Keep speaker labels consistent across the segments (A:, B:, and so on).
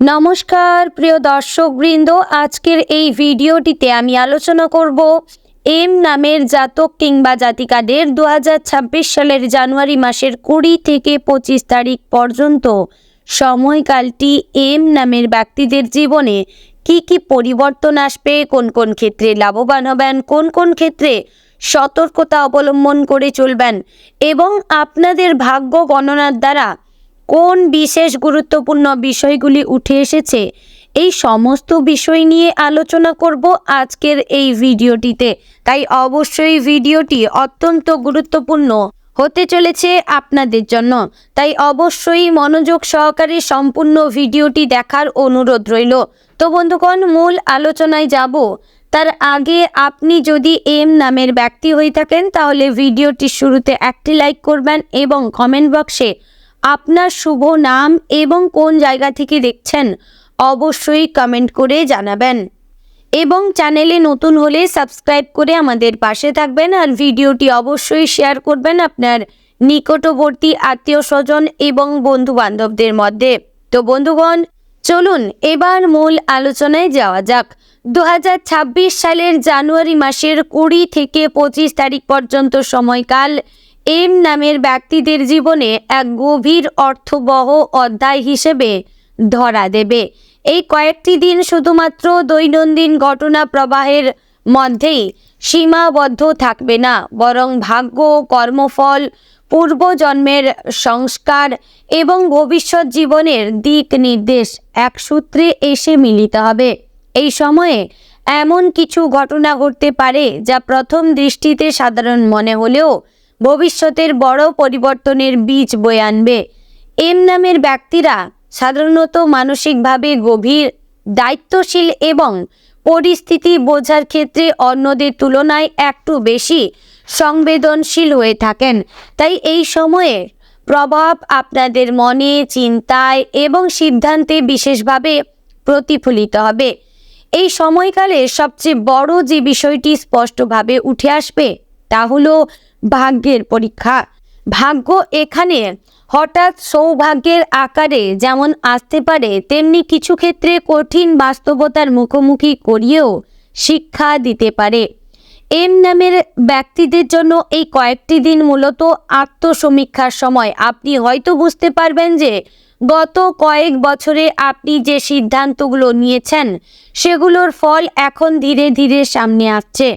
A: নমস্কার প্রিয় দর্শকবৃন্দ, আজকের এই ভিডিওটিতে আমি আলোচনা করব এম নামের জাতক কিংবা জাতিকাদের 2026 সালের জানুয়ারি মাসের 20 থেকে 25 তারিখ পর্যন্ত সময়কালটি এম নামের ব্যক্তিদের জীবনে কি কি পরিবর্তন আসবে, কোন কোন ক্ষেত্রে লাভবান হবেন, কোন কোন ক্ষেত্রে সতর্কতা অবলম্বন করে চলবেন এবং আপনাদের ভাগ্য গণনার দ্বারা কোন বিশেষ গুরুত্বপূর্ণ বিষয়গুলি উঠে এসেছে, এই সমস্ত বিষয় নিয়ে আলোচনা করব আজকের এই ভিডিওটিতে। তাই অবশ্যই ভিডিওটি অত্যন্ত গুরুত্বপূর্ণ হতে চলেছে আপনাদের জন্য। তাই অবশ্যই মনোযোগ সহকারে সম্পূর্ণ ভিডিওটি দেখার অনুরোধ রইল। তো বন্ধুগণ, মূল আলোচনায় যাব তার আগে আপনি যদি এম নামের ব্যক্তি হয়ে থাকেন তাহলে ভিডিওটির শুরুতে একটি লাইক করবেন এবং কমেন্ট বক্সে আপনার শুভ নাম এবং কোন জায়গা থেকে দেখছেন অবশ্যই কমেন্ট করে জানাবেন এবং চ্যানেলে নতুন হলে সাবস্ক্রাইব করে আমাদের পাশে থাকবেন আর ভিডিওটি অবশ্যই শেয়ার করবেন আপনার নিকটবর্তী আত্মীয় স্বজন এবং বন্ধু বান্ধবদের মধ্যে। তো বন্ধুগণ, চলুন এবার মূল আলোচনায় যাওয়া যাক। 2026 সালের জানুয়ারি মাসের 20 থেকে 25 তারিখ পর্যন্ত সময়কাল এম নামের ব্যক্তিদের জীবনে এক গভীর অর্থবহ অধ্যায় হিসেবে ধরা দেবে। এই কয়েকটি দিন শুধুমাত্র দৈনন্দিন ঘটনা প্রবাহের মধ্যেই সীমাবদ্ধ থাকবে না, বরং ভাগ্য, কর্মফল, পূর্বজন্মের সংস্কার এবং ভবিষ্যৎ জীবনের দিক নির্দেশ এক সূত্রে এসে মিলিত হবে। এই সময়ে এমন কিছু ঘটনা ঘটতে পারে যা প্রথম দৃষ্টিতে সাধারণ মনে হলেও ভবিষ্যতের বড় পরিবর্তনের বীজ বয়ে আনবে। এম নামের ব্যক্তিরা সাধারণত মানসিকভাবে গভীর, দায়িত্বশীল এবং পরিস্থিতি বোঝার ক্ষেত্রে অন্যদের তুলনায় একটু বেশি সংবেদনশীল হয়ে থাকেন। তাই এই সময়ে প্রভাব আপনাদের মনে, চিন্তায় এবং সিদ্ধান্তে বিশেষভাবে প্রতিফলিত হবে। এই সময়কালে সবচেয়ে বড় যে বিষয়টি স্পষ্টভাবে উঠে আসবে তা হলো ভাগ্যের পরীক্ষা। ভাগ্য এখানে হঠাৎ সৌভাগ্যের আকারে যেমন আসতে পারে, তেমনি কিছু ক্ষেত্রে কঠিন বাস্তবতার মুখোমুখি করিয়েও শিক্ষা দিতে পারে। এম নামের ব্যক্তিদের জন্য এই কয়েকটি দিন মূলত আত্মসমীক্ষার সময়। আপনি হয়তো বুঝতে পারবেন যে গত কয়েক বছরে আপনি যে সিদ্ধান্তগুলো নিয়েছেন সেগুলোর ফল এখন ধীরে ধীরে সামনে আসছে।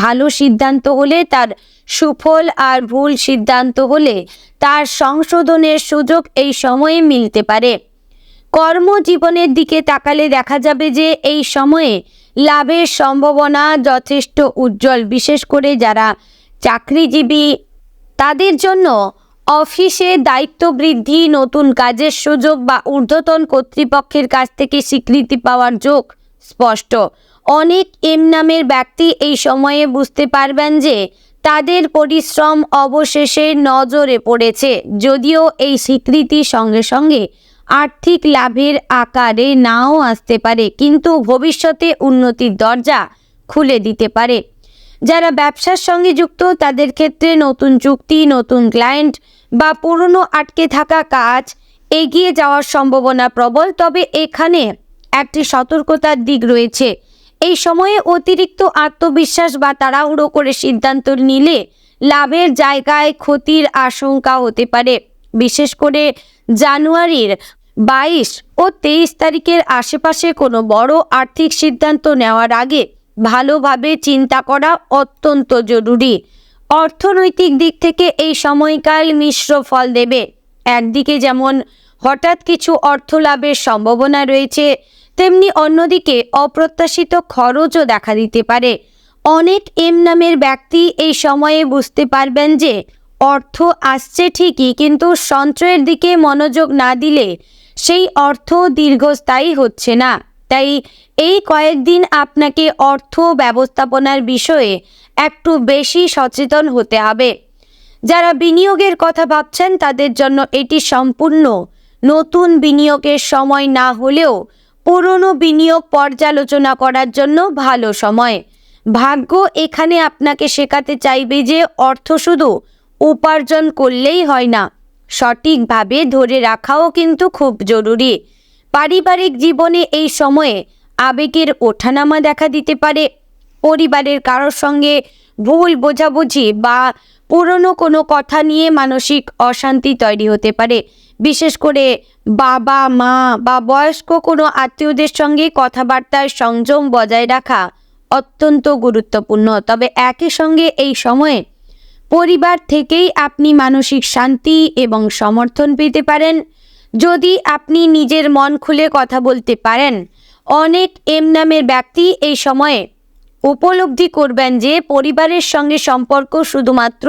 A: ভালো সিদ্ধান্ত হলে তার সুফল আর ভুল সিদ্ধান্ত হলে তার সংশোধনের সুযোগ এই সময়ে মিলতে পারে। কর্মজীবনের দিকে তাকালে দেখা যাবে যে এই সময়ে লাভের সম্ভাবনা যথেষ্ট উজ্জ্বল, বিশেষ করে যারা চাকরিজীবী তাদের জন্য অফিসে দায়িত্ব বৃদ্ধি, নতুন কাজের সুযোগ বা ঊর্ধ্বতন কর্তৃপক্ষের কাছ থেকে স্বীকৃতি পাওয়ার যোগ স্পষ্ট। অনেক এম নামের ব্যক্তি এই সময়ে বুঝতে পারবেন যে তাদের পরিশ্রম অবশেষে নজরে পড়েছে, যদিও এই স্বীকৃতির সঙ্গে সঙ্গে আর্থিক লাভের আকারে নাও আসতে পারে, কিন্তু ভবিষ্যতে উন্নতির দরজা খুলে দিতে পারে। যারা ব্যবসার সঙ্গে যুক্ত তাদের ক্ষেত্রে নতুন চুক্তি, নতুন ক্লায়েন্ট বা পুরনো আটকে থাকা কাজ এগিয়ে যাওয়ার সম্ভাবনা প্রবল। তবে এখানে একটি সতর্কতার দিক রয়েছে। এই সময়ে অতিরিক্ত আত্মবিশ্বাস বা তাড়াহুড়ো করে সিদ্ধান্ত নিলে লাভের জায়গায় ক্ষতির আশঙ্কা হতে পারে। বিশেষ করে জানুয়ারির 22 ও 23 তারিখের আশেপাশে কোনো বড় আর্থিক সিদ্ধান্ত নেওয়ার আগে ভালোভাবে চিন্তা করা অত্যন্ত জরুরি। অর্থনৈতিক দিক থেকে এই সময়কাল মিশ্র ফল দেবে। একদিকে যেমন হঠাৎ কিছু অর্থ লাভের সম্ভাবনা রয়েছে, তেমনি অন্যদিকে অপ্রত্যাশিত খরচও দেখা দিতে পারে। অনেক এম নামের ব্যক্তি এই সময়ে বুঝতে পারবেন যে অর্থ আসছে ঠিকই, কিন্তু সঞ্চয়ের দিকে মনোযোগ না দিলে সেই অর্থ দীর্ঘস্থায়ী হচ্ছে না। তাই এই কয়েকদিন আপনাকে অর্থ ব্যবস্থাপনার বিষয়ে একটু বেশি সচেতন হতে হবে। যারা বিনিয়োগের কথা ভাবছেন তাদের জন্য এটি সম্পূর্ণ নতুন বিনিয়োগের সময় না হলেও পুরনো বিনিয়োগ পর্যালোচনা করার জন্য ভালো সময়। ভাগ্য এখানে আপনাকে শেখাতে চাইবে যে অর্থ শুধু উপার্জন করলেই হয় না, সঠিকভাবে ধরে রাখাও কিন্তু খুব জরুরি। পারিবারিক জীবনে এই সময়ে আবেগের ওঠানামা দেখা দিতে পারে। পরিবারের কারোর সঙ্গে ভুল বোঝাবুঝি বা পুরনো কোনো কথা নিয়ে মানসিক অশান্তি তৈরি হতে পারে। বিশেষ করে বাবা মা বা বয়স্ক কোনো আত্মীয়দের সঙ্গে কথাবার্তায় সংযম বজায় রাখা অত্যন্ত গুরুত্বপূর্ণ। তবে একই সঙ্গে এই সময়ে পরিবার থেকেই আপনি মানসিক শান্তি এবং সমর্থন পেতে পারেন। যদি আপনি নিজের মন খুলে কথা বলতে পারেন, অনেক এম নামের ব্যক্তি এই সময়ে উপলব্ধি করবেন যে পরিবারের সঙ্গে সম্পর্ক শুধুমাত্র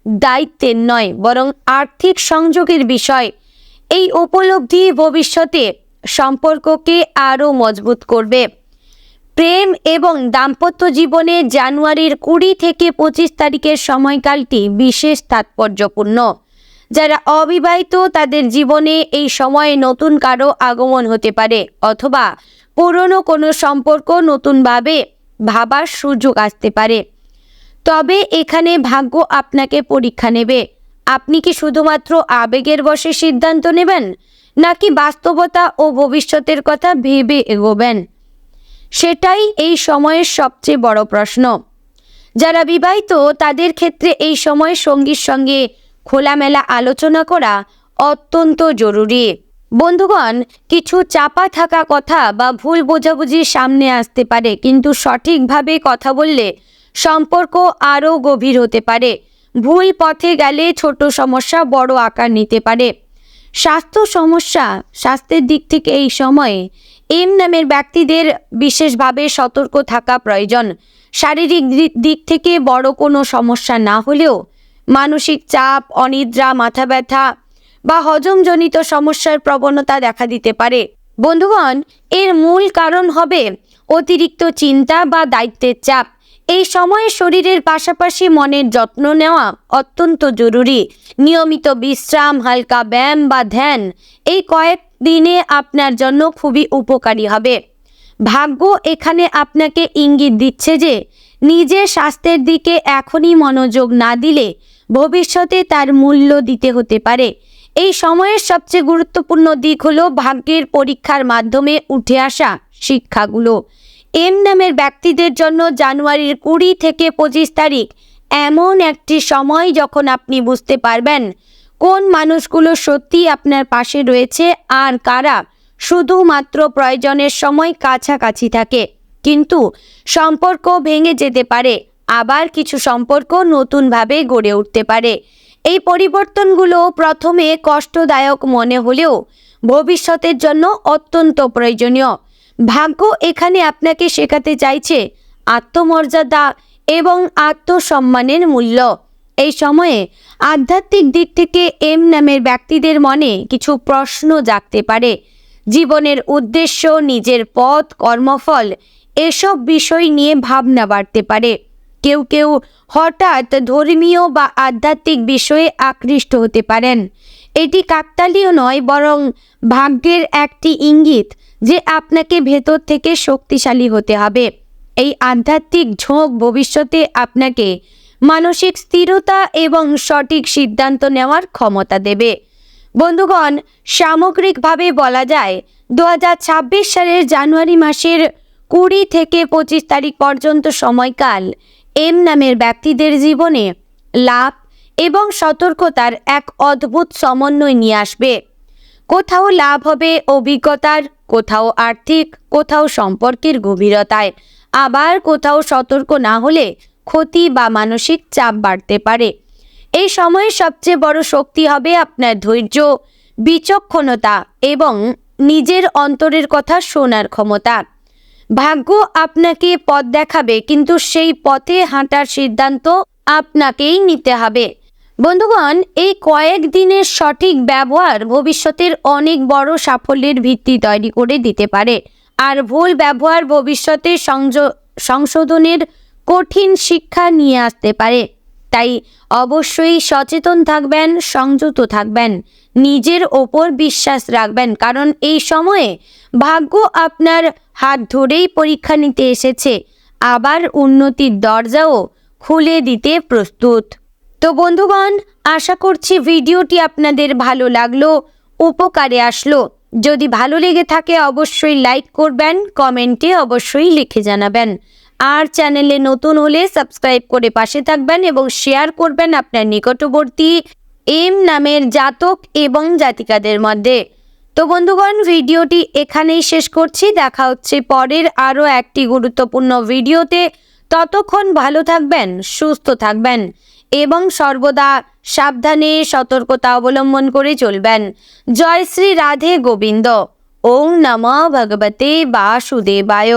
A: দায়িত্বের নয়, বরং আর্থিক সংযোগের বিষয়। এই উপলব্ধি ভবিষ্যতে সম্পর্ককে আরও মজবুত করবে। প্রেম এবং দাম্পত্য জীবনে জানুয়ারির 20 থেকে 25 তারিখের সময়কালটি বিশেষ তাৎপর্যপূর্ণ। যারা অবিবাহিত তাদের জীবনে এই সময়ে নতুন কারো আগমন হতে পারে, অথবা পুরনো কোনো সম্পর্ক নতুনভাবে ভাবার সুযোগ আসতে পারে। তবে এখানে ভাগ্য আপনাকে পরীক্ষা নেবে। আপনি কি শুধুমাত্র আবেগের বশে সিদ্ধান্ত নেবেন, নাকি বাস্তবতা ও ভবিষ্যতের কথা ভেবে এগোবেন? সেটাই এই সময়ের সবচেয়ে বড় প্রশ্ন। যারা বিবাহিত তাদের ক্ষেত্রে এই সময় সঙ্গীর সঙ্গে খোলামেলা আলোচনা করা অত্যন্ত জরুরি। বন্ধুগণ, কিছু চাপা থাকা কথা বা ভুল বোঝাবুঝি সামনে আসতে পারে, কিন্তু সঠিকভাবে কথা বললে সম্পর্ক আরও গভীর হতে পারে। ভুল পথে গেলে ছোট সমস্যা বড় আকার নিতে পারে। স্বাস্থ্যের দিক থেকে এই সময়ে এম নামের ব্যক্তিদের বিশেষভাবে সতর্ক থাকা প্রয়োজন। শারীরিক দিক থেকে বড় কোনো সমস্যা না হলেও মানসিক চাপ, অনিদ্রা, মাথা ব্যথা বা হজমজনিত সমস্যার প্রবণতা দেখা দিতে পারে। বন্ধুগণ, এর মূল কারণ হবে অতিরিক্ত চিন্তা বা দায়িত্বের চাপ। এই সময়ে শরীরের পাশাপাশি মনের যত্ন নেওয়া অত্যন্ত জরুরি। নিয়মিত বিশ্রাম, হালকা ব্যায়াম বা ধ্যান এই কয়েক দিনে আপনার জন্য খুবই উপকারী হবে। ভাগ্য এখানে আপনাকে ইঙ্গিত দিচ্ছে যে নিজের স্বাস্থ্যের দিকে এখনই মনোযোগ না দিলে ভবিষ্যতে তার মূল্য দিতে হতে পারে। এই সময়ের সবচেয়ে গুরুত্বপূর্ণ দিক হলো ভাগ্যের পরীক্ষার মাধ্যমে উঠে আসা শিক্ষাগুলো। এম নামের ব্যক্তিদের জন্য জানুয়ারির 20 থেকে 25 তারিখ এমন একটি সময় যখন আপনি বুঝতে পারবেন কোন মানুষগুলো সত্যি আপনার পাশে রয়েছে আর কারা শুধুমাত্র প্রয়োজনের সময় কাছাকাছি থাকে, কিন্তু সম্পর্ক ভেঙে যেতে পারে। আবার কিছু সম্পর্ক নতুনভাবে গড়ে উঠতে পারে। এই পরিবর্তনগুলো প্রথমে কষ্টদায়ক মনে হলেও ভবিষ্যতের জন্য অত্যন্ত প্রয়োজনীয়। ভাগ্য এখানে আপনাকে শেখাতে চাইছে আত্মমর্যাদা এবং আত্মসম্মানের মূল্য। এই সময়ে আধ্যাত্মিক দিক থেকে এম নামের ব্যক্তিদের মনে কিছু প্রশ্ন জাগতে পারে। জীবনের উদ্দেশ্য, নিজের পথ, কর্মফল এসব বিষয় নিয়ে ভাবনা বাড়তে পারে। কেউ কেউ হঠাৎ ধর্মীয় বা আধ্যাত্মিক বিষয়ে আকৃষ্ট হতে পারেন। এটি কাকতালীয় নয়, বরং ভাগ্যের একটি ইঙ্গিত যে আপনাকে ভেতর থেকে শক্তিশালী হতে হবে। এই আধ্যাত্মিক ঝোঁক ভবিষ্যতে আপনাকে মানসিক স্থিরতা এবং সঠিক সিদ্ধান্ত নেওয়ার ক্ষমতা দেবে। বন্ধুগণ, সামগ্রিকভাবে বলা যায় 2026 সালের জানুয়ারি মাসের 20 থেকে 25 তারিখ পর্যন্ত সময়কাল এম নামের ব্যক্তিদের জীবনে লাভ এবং সতর্কতার এক অদ্ভুত সমন্বয় নিয়ে আসবে। কোথাও লাভ হবে অভিজ্ঞতার, কোথাও আর্থিক, কোথাও সম্পর্কের গভীরতায়, আবার কোথাও সতর্ক না হলে ক্ষতি বা মানসিক চাপ বাড়তে পারে। এই সময়ের সবচেয়ে বড় শক্তি হবে আপনার ধৈর্য, বিচক্ষণতা এবং নিজের অন্তরের কথা শোনার ক্ষমতা। ভাগ্য আপনাকে পথ দেখাবে, কিন্তু সেই পথে হাঁটার সিদ্ধান্ত আপনাকেই নিতে হবে। বন্ধুগণ, এই কয়েক দিনের সঠিক ব্যবহার ভবিষ্যতের অনেক বড় সাফল্যের ভিত্তি তৈরি করে দিতে পারে, আর ভুল ব্যবহার ভবিষ্যতে সংশোধনের কঠিন শিক্ষা নিয়ে আসতে পারে। তাই অবশ্যই সচেতন থাকবেন, সংযত থাকবেন, নিজের ওপর বিশ্বাস রাখবেন, কারণ এই সময়ে ভাগ্য আপনার হাত ধরেই পরীক্ষা নিতে এসেছে, আবার উন্নতির দরজাও খুলে দিতে প্রস্তুত। তো বন্ধুগণ, আশা করছি ভিডিওটি আপনাদের ভালো লাগলো, উপকারে আসলো। যদি ভালো লেগে থাকে অবশ্যই লাইক করবেন, কমেন্টে অবশ্যই লিখে জানাবেন। আর চ্যানেলে নতুন হলে সাবস্ক্রাইব করে পাশে থাকবেন এবং শেয়ার করবেন আপনার নিকটবর্তী এম নামের জাতক এবং জাতিকাদের মধ্যে। তো বন্ধুগণ, ভিডিওটি এখানেই শেষ করছি। দেখা হচ্ছে পরের আরও একটি গুরুত্বপূর্ণ ভিডিওতে। ততক্ষণ ভালো থাকবেন, সুস্থ থাকবেন এবং সর্বদা সাবধানে সতর্কতা অবলম্বন করে চলবেন। জয় শ্রী রাধে গোবিন্দ। ওম নমঃ ভগবতে বাসুদেবায়।